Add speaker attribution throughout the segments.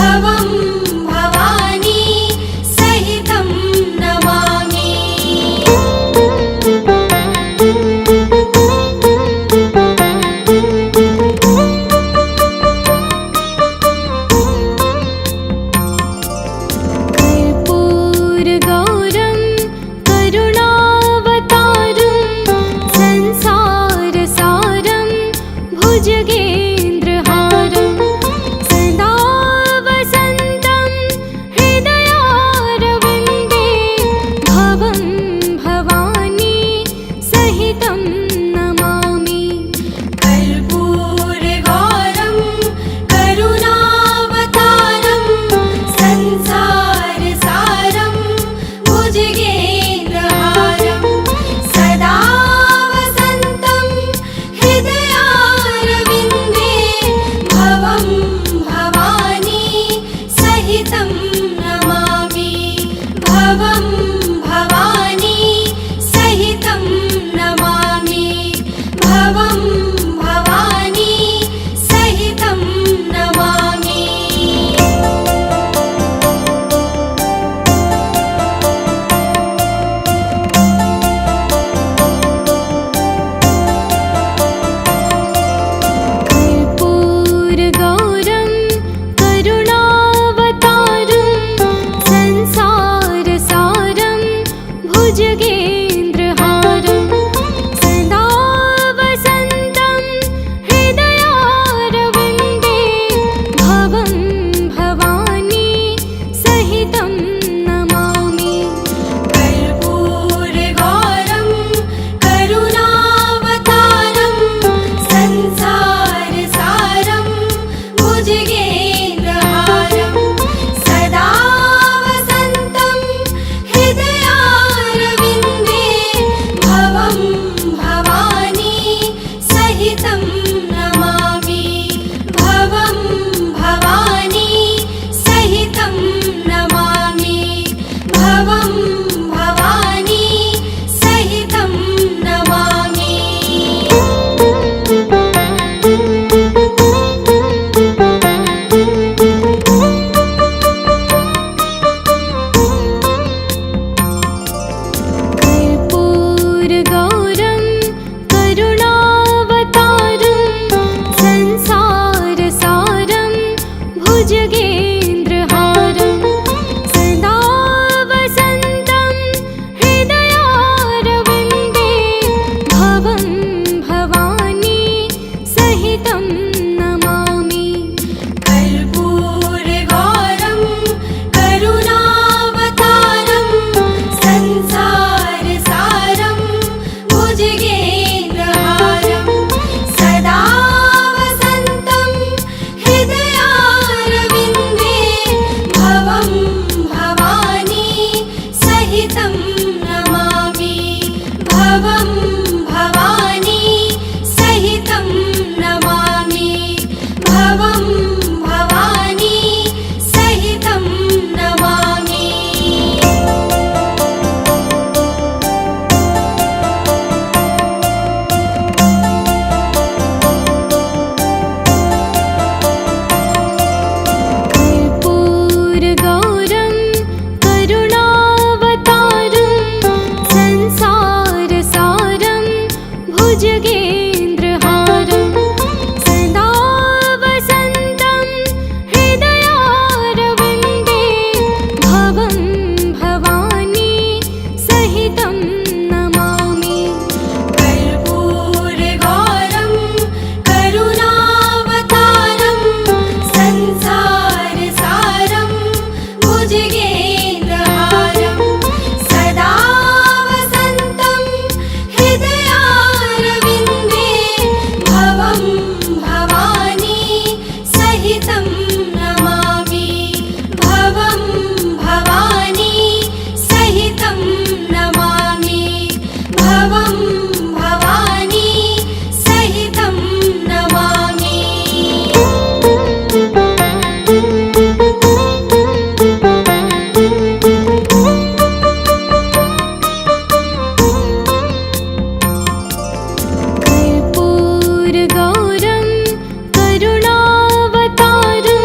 Speaker 1: भवं भवानी सहितं नमामि। कर्पूरगौरं करुणावतारं संसारसारं भुजगेन्द्रहारं सदा वसन्तं हृदयारविन्दे भवं भवानी सहितं नमामि। कर्पूरगौरं करुणावतारं संसारसारं भुजगेन्द्रहारं सदा वसन्तं हृदयारविन्दे भवं भवानी सहितं नमामि। भवं भवानी सहितं नमामि। भवं भवानी सहितं नमामि। कर्पूरगौरं करुणावतारं संसारसारं भुजगेन्द्रहारं सदा वसन्तं हृदयारविन्दे भवं भवानी सहितं नमामि। कर्पूरगौरं करुणावतारं संसारसारं भुजगेन्द्रहारं सदा वसन्तं हृदयारविन्दे भवं भवानी सहितं नमामि। भवं भवानी सहितं नमामि। भवं भवानी सहितं नमामि। कर्पूरगौरं करुणावतारं संसारसारं भुजगेन्द्रहारं सदा वसन्तं हृदयारविन्दे भवं भवानी सहितं नमामि। कर्पूरगौरं करुणावतारं संसारसारं भुजगेन्द्रहारं सदा वसन्तं हृदयारविन्दे भवं भवानी सहितं नमामि। भवं भवानी सहितं नमामि। भवं भवानी सहितं नमामि। कर्पूरगौरं करुणावतारं संसारसारं भुजगेन्द्रहारं सदा वसन्तं हृदयारविन्दे भवं भवानी सहितं नमामि। कर्पूरगौरं करुणावतारं संसारसारं भुजगेन्द्रहारं सदा वसन्तं हृदयारविन्दे भवं भवानी सहितं नमामि। भवं भवानी सहितं नमामि। भवं भवानी सहितं नमामि। कर्पूरगौरं करुणावतारं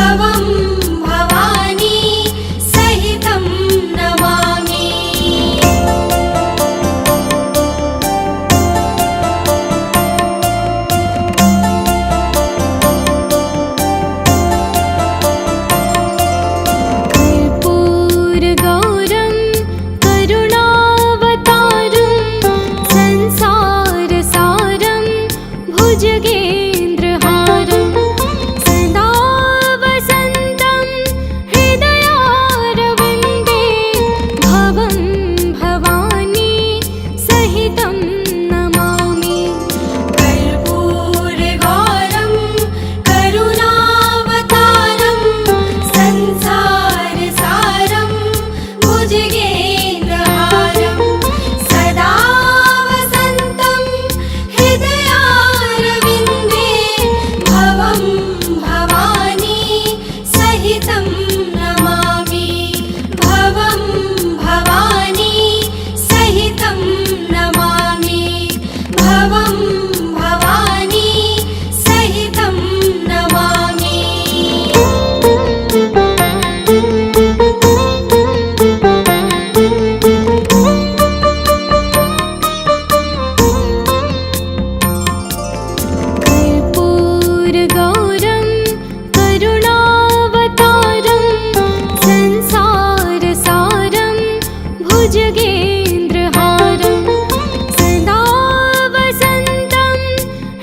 Speaker 1: भवं भवानी सहितं नमामि। कर्पूरगौरं करुणावतारं संसारसारं भुजगेन्द्रहारं सदा वसन्तं हृदयारविन्दे भवं भवानी सहितं नमामि। कर्पूरगौरं करुणावतारं संसारसारं भुजगेन्द्रहारं सदा वसन्तं हृदयारविन्दे भवं भवानी सहितं नमामि। भवं भवानी सहितं नमामि। भवं भवानी सहितं नमामि। कर्पूरगौरं करुणावतारं संसारसारं भुजगेन्द्रहारं सदा वसन्तं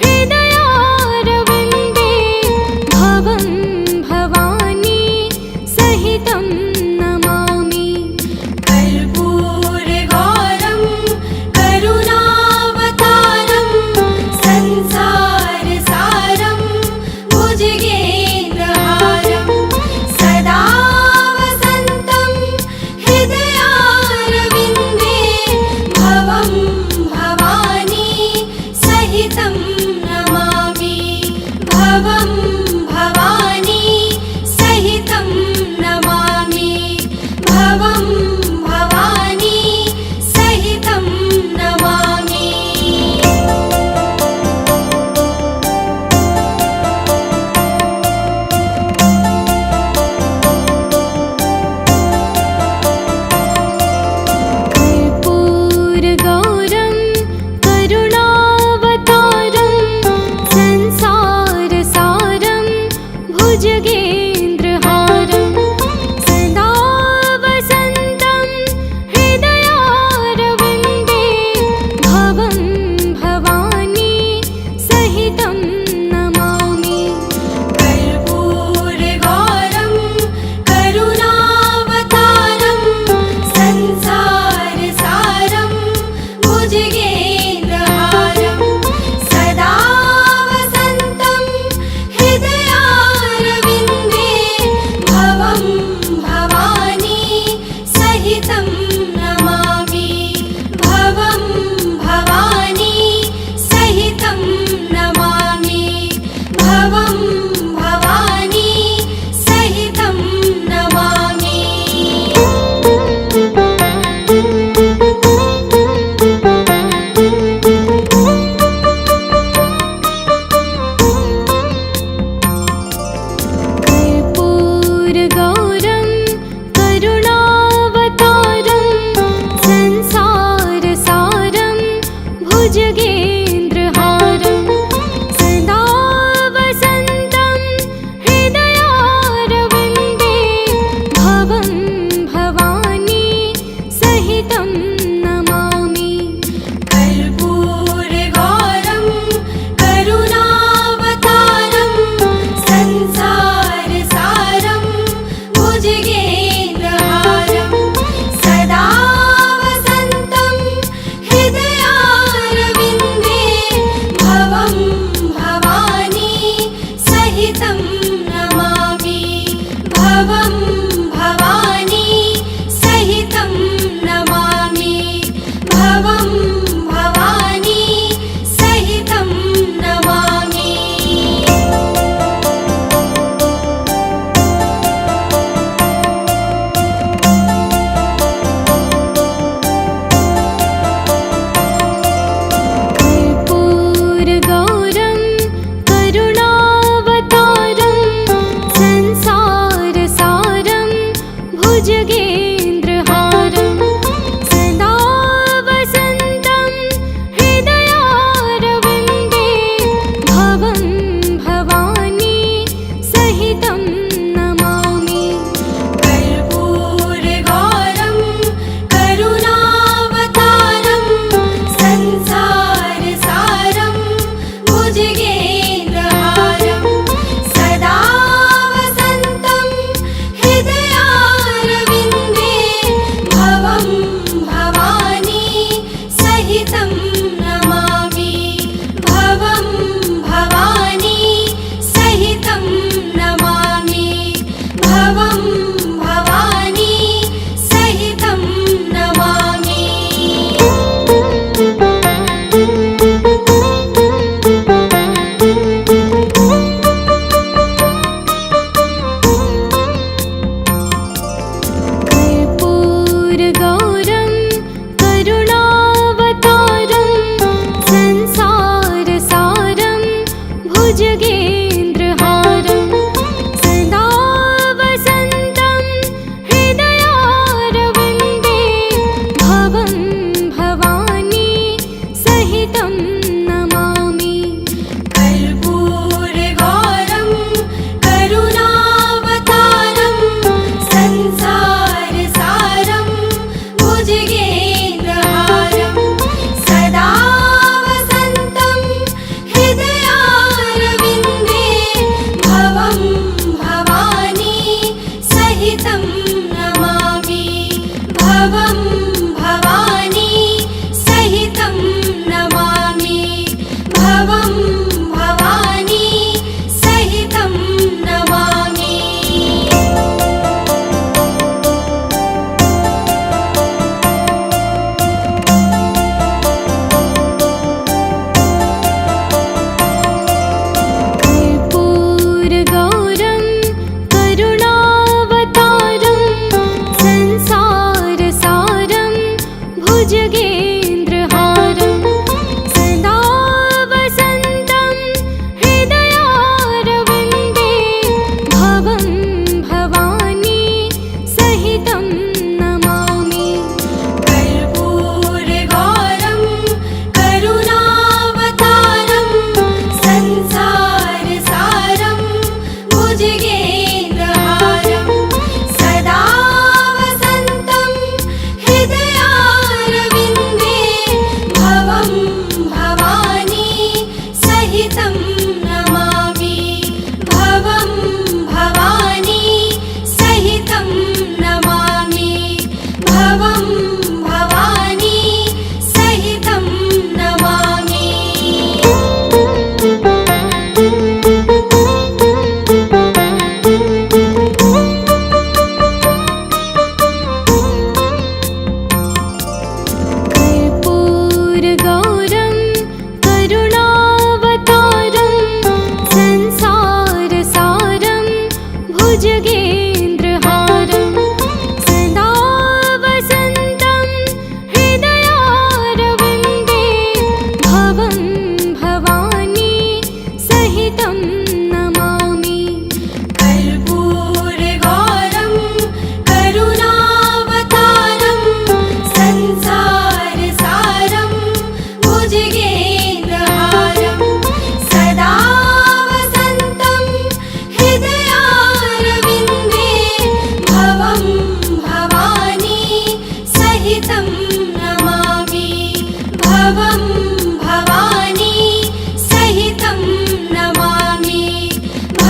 Speaker 1: हृदयारविन्दे भवं भवानी सहितं नमामि। कर्पूरगौरं करुणावतारं संसारसारं भुजगेन्द्रहारं सदा वसन्तं हृदयारविन्दे भवं भवानी सहितं नमामि। भवं भवानी सहितं नमामि। भवं भवानी सहितं नमामि। कर्पूरगौरं करुणावतारं संसारसारं भुजगेन्द्रहारं सदा वसन्तं हृदयारविन्दे भवं भवानी सहितं नमामि। कर्पूरगौरं करुणावतारं संसारसारं भुजगेन्द्रहारं सदा वसन्तं हृदयारविन्दे भवं भवानी सहितं नमामि। भवं भवानी सहितं नमामि। भवं भवानी सहितं नमामि। कर्पूरगौरं करुणावतारं संसारसारं भुजगेन्द्रहारं सदा वसन्तं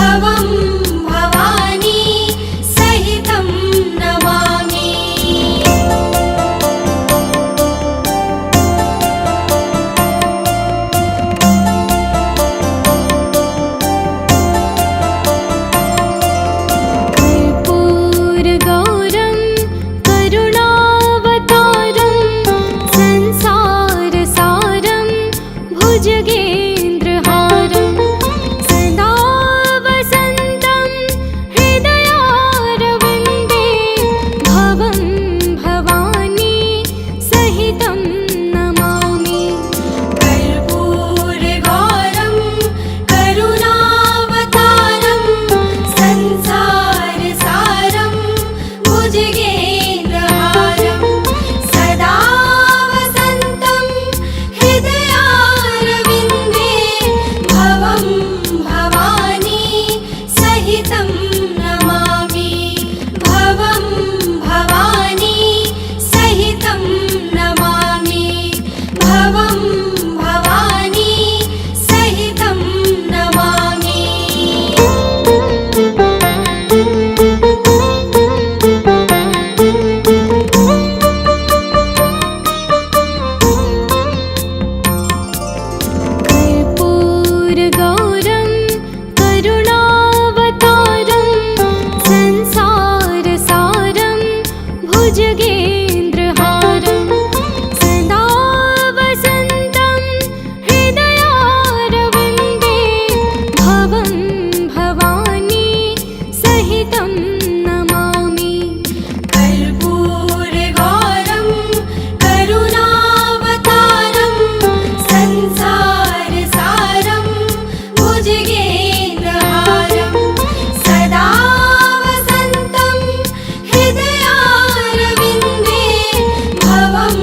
Speaker 1: भवं भवानी सहितं नमामि। कर्पूरगौरं करुणावतारं संसारसारं भुजगेन्द्रहारं सदा वसन्तं हृदयारविन्दे भवं भवानी सहितं नमामि। कर्पूरगौरं करुणावतारं संसारसारं भुजगेन्द्रहारं सदा वसन्तं हृदयारविन्दे भवं भवानी सहितं नमामि। भवं भवानी सहितं नमामि। भवं भवानी सहितं नमामि। कर्पूरगौरं करुणावतारं संसारसारं भुजगेन्द्रहारं सदा वसन्तं हृदयारविन्दे भवं भवानी सहितं नमामि। कर्पूरगौरं करुणावतारं संसारसारं भुजगेन्द्रहारं सदा वसन्तं हृदयारविन्दे भवं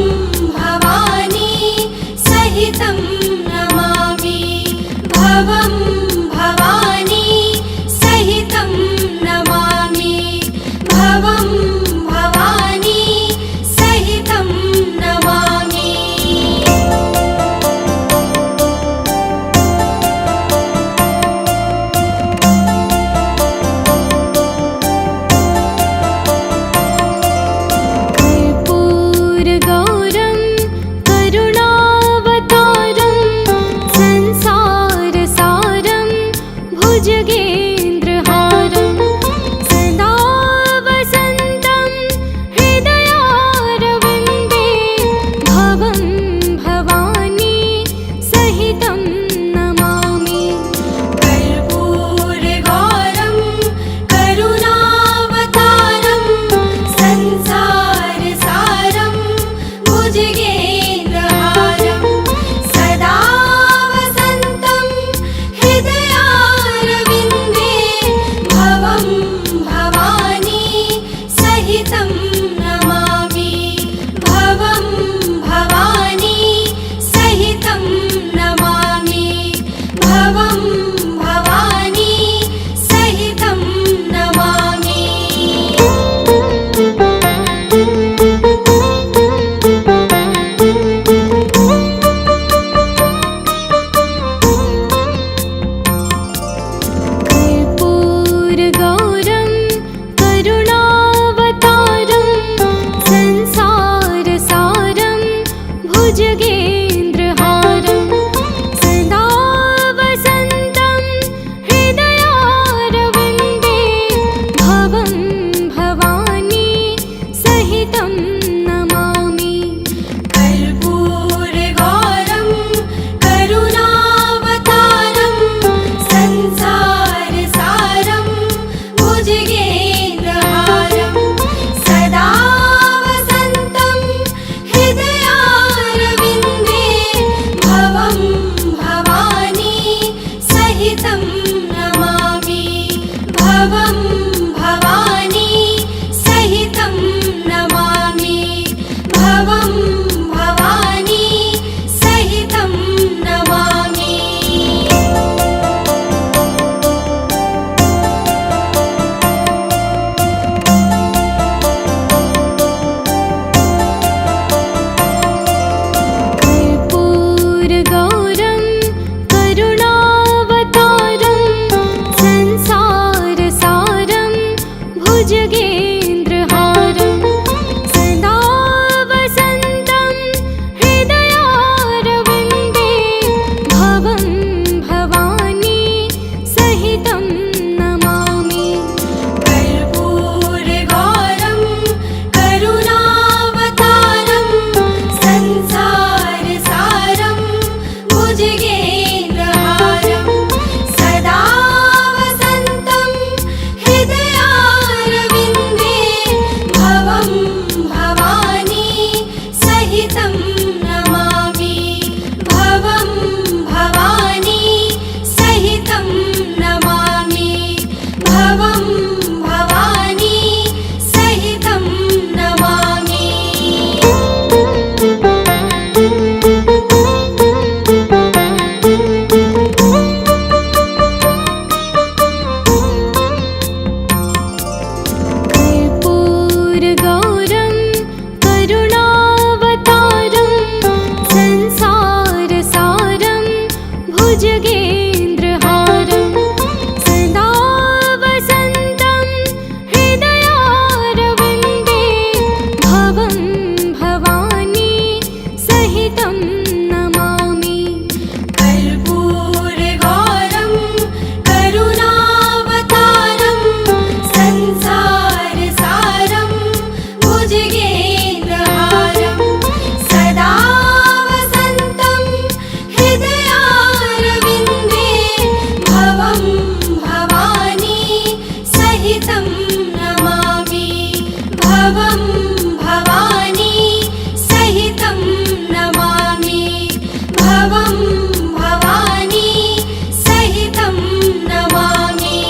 Speaker 1: भवानी सहितं नमामि। भवं भवानी सहितं नमामि। भवं भवानी सहितं नमामि। कर्पूरगौरं करुणावतारं संसारसारं भुजगेन्द्रहारं सदा वसन्तं हृदयारविन्दे भवं भवानी सहितं नमामि। कर्पूरगौरं करुणावतारं संसारसारं भुजगेन्द्रहारं सदा वसन्तं हृदयारविन्दे भवं भवानी सहितं नमामि। भवं भवानी सहितं नमामि। भवं भवानी सहितं नमामि। कर्पूरगौरं करुणावतारं संसारसारं भुजगेन्द्रहारं सदा वसन्तं हृदयारविन्दे भवं भवानी सहितं नमामि। कर्पूरगौरं करुणावतारं संसारसारं भुजगेन्द्रहारं सदा वसन्तं हृदयारविन्दे भवं भवानी सहितं नमामि। भवं भवानी सहितं नमामि। भवं भवानी सहितं नमामि। कर्पूरगौरं करुणावतारं संसारसारं भवं भवानी सहितं नमामि भवं भवानी सहितं नमामि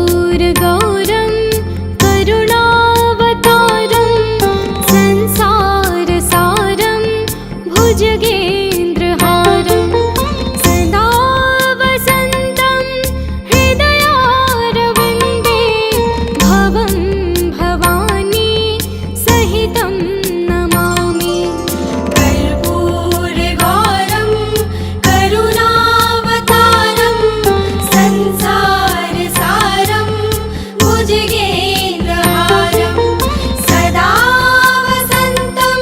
Speaker 1: कर्पूरगौरं करुणावतारं संसारसारं भुजगेन्द्रहारं सदा वसन्तं हृदयारविन्दे भवं भवानी सहितं नमामि कर्पूरगौरं करुणावतारं संसारसारं भुजगेन्द्रहारं सदा वसन्तं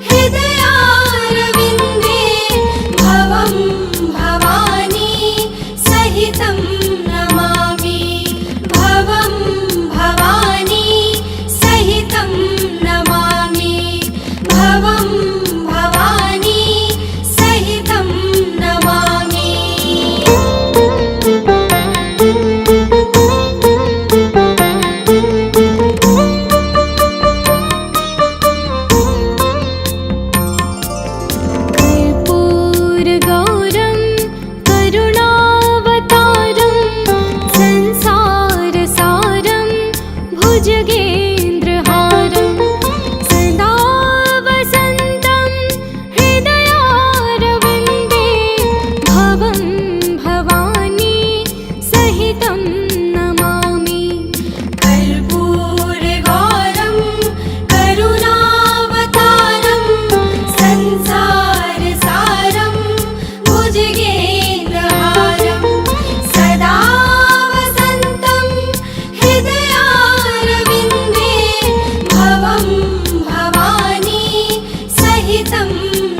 Speaker 1: हृदयारविन्दे भवं भवानी सहितं नमामि भवं भवानी सहितं नमामि भवं भवानी सहितं नमामि कर्पूरगौरं करुणावतारं संसारसारं भुजगेन्द्रहारं सदा वसन्तं हृदयारविन्दे भवं भवानी सहितं नमामि कर्पूरगौरं करुणावतारं संसारसारं भुजगेन्द्रहारं सदा वसन्तं हृदयारविन्दे भवं भवानी सहितं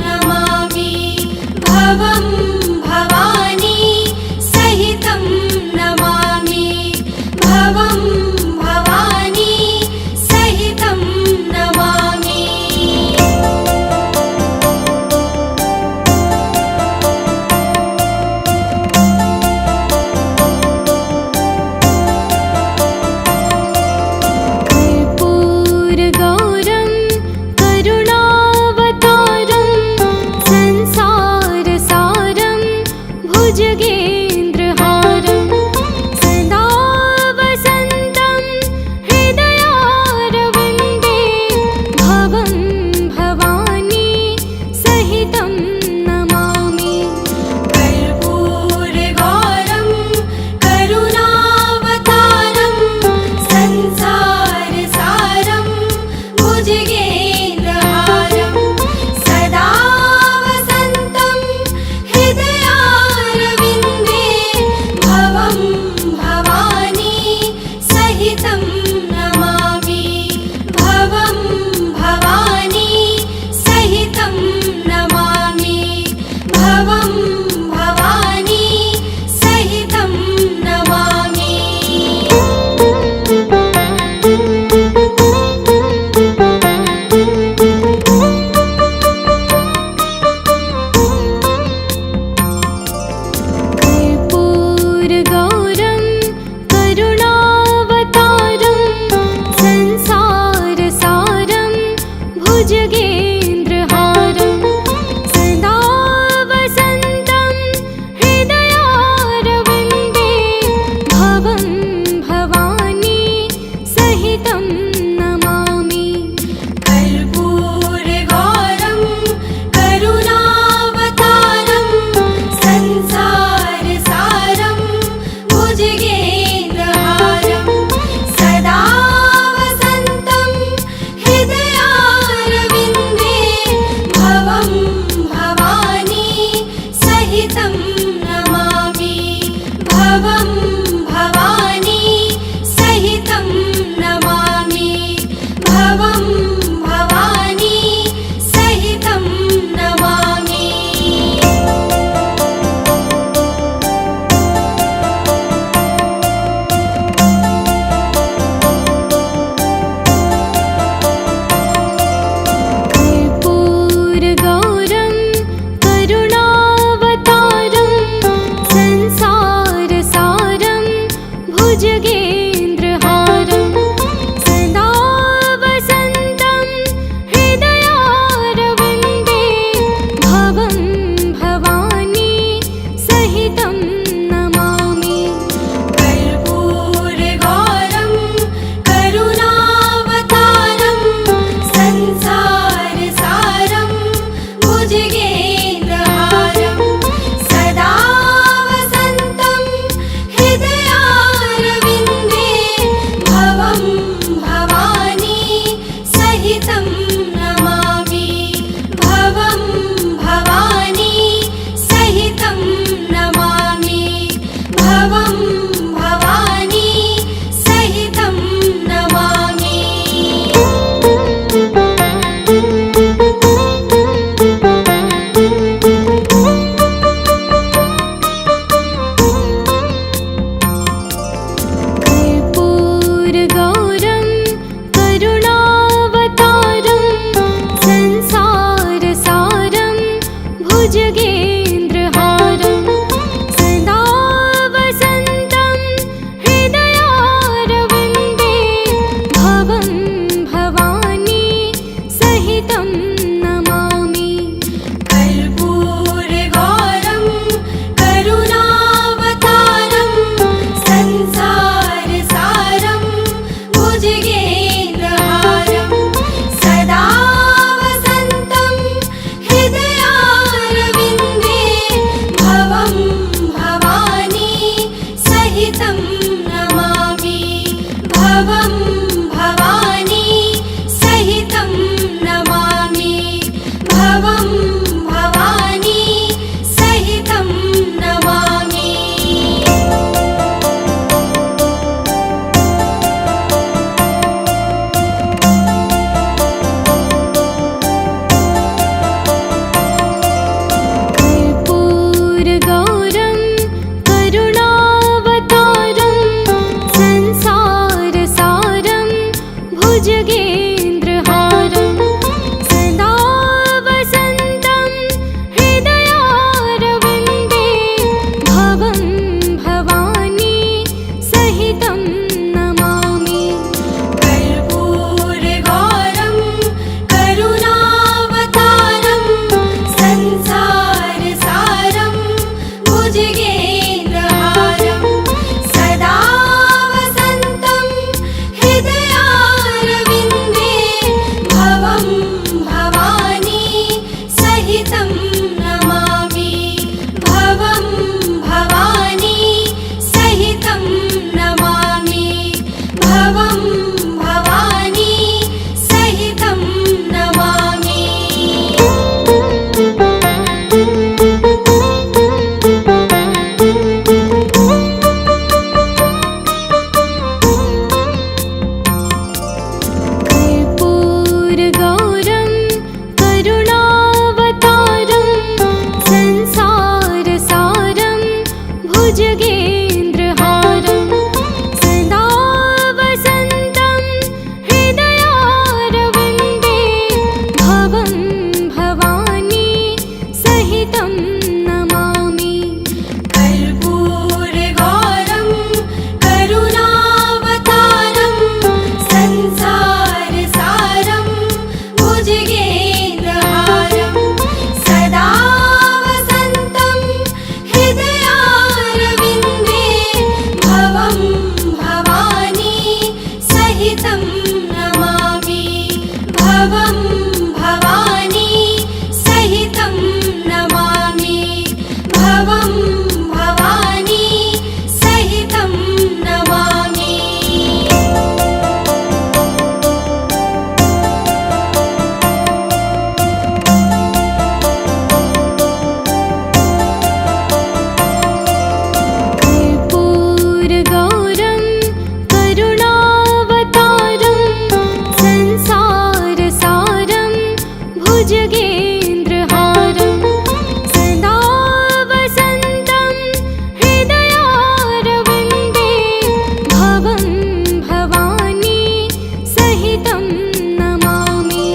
Speaker 1: नमामि भवं भवानी सहितं नमामि भवं भवानी सहितं नमामि कर्पूरगौरं करुणावतारं संसारसारं भुजगेन्द्रहारं सदा वसन्तं हृदयारविन्दे भवं भवानी सहितं नमामि कर्पूरगौरं करुणावतारं संसारसारं भुजगेन्द्रहारं सदा वसन्तं हृदयारविन्दे भवं भवानी सहितं नमामि भवं भवानी सहितं नमामि भवं भवानी सहितं नमामि कर्पूरगौरं करुणावतारं संसारसारं भुजगेन्द्रहारं सदा वसन्तं हृदयारविन्दे भवं भवानी सहितं नमामि कर्पूरगौरं करुणावतारं संसारसारं भुजगेन्द्रहारं सदा वसन्तं हृदयारविन्दे भवं भवानी सहितं नमामि भवं भवानी सहितं नमामि भवं भवानी सहितं नमामि कर्पूरगौरं भुजगेन्द्रहारं सदा वसन्तं हृदयारविन्दे भवं भवानी सहितं नमामि कर्पूरगौरं करुणावतारं संसारसारं भुजगेन्द्रहारं सदा वसन्तं हृदयारविन्दे भवं भवानी सहितं नमामि भवं भवानी सहितं नमामि भवं भवानी सहितं नमामि कर्पूरगौरं करुणावतारं संसारसारं भुजगेन्द्रहारं सदा वसन्तं हृदयारविन्दे भवं भवानी सहितं नमामि कर्पूरगौरं करुणावतारं संसारसारं भुजगेन्द्रहारं सदा वसन्तं हृदयारविन्दे भवं भवानी सहितं नमामि भवं भवानी सहितं नमामि भवं भवानी सहितं नमामि कर्पूरगौरं करुणावतारं संसारसारं भुजगेन्द्रहारं सदा वसन्तं हृदयारविन्दे भवं भवानी सहितं नमामि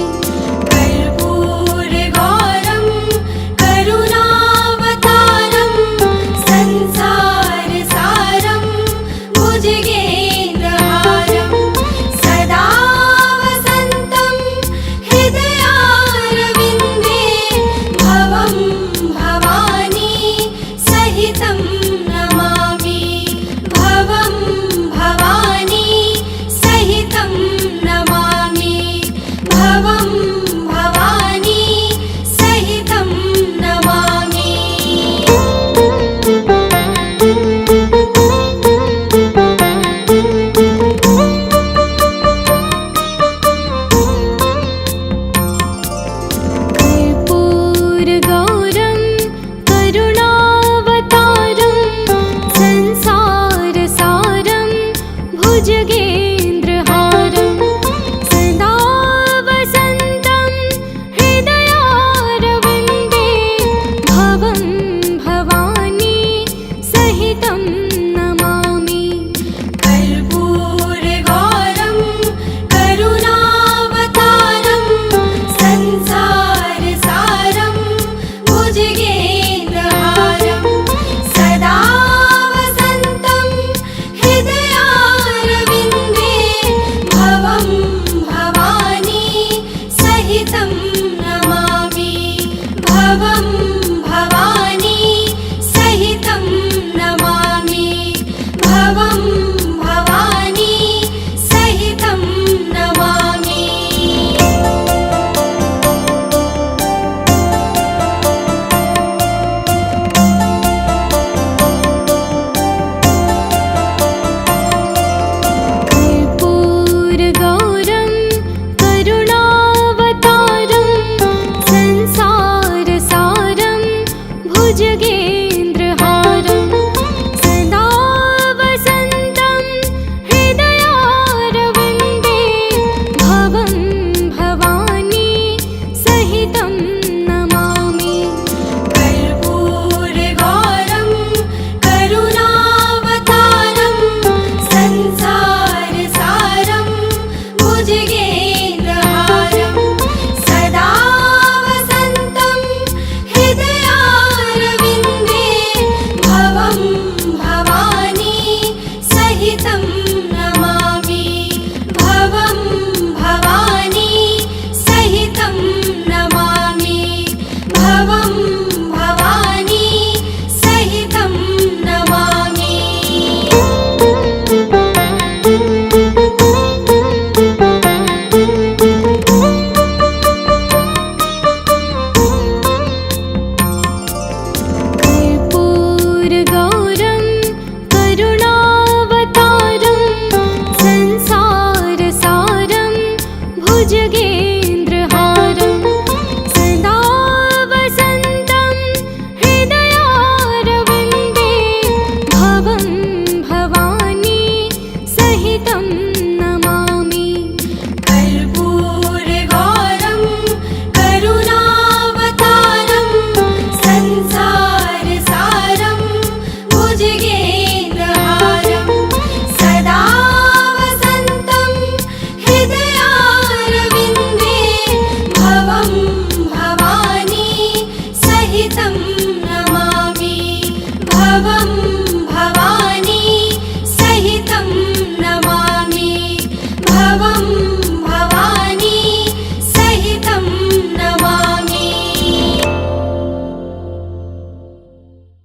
Speaker 1: कर्पूरगौरं करुणावतारं संसारसारं भुजगेन्द्रहारं सदा वसन्तं हृदयारविन्दे भवं भवानी सहितं नमामि भवं भवानी सहितं नमामि भवं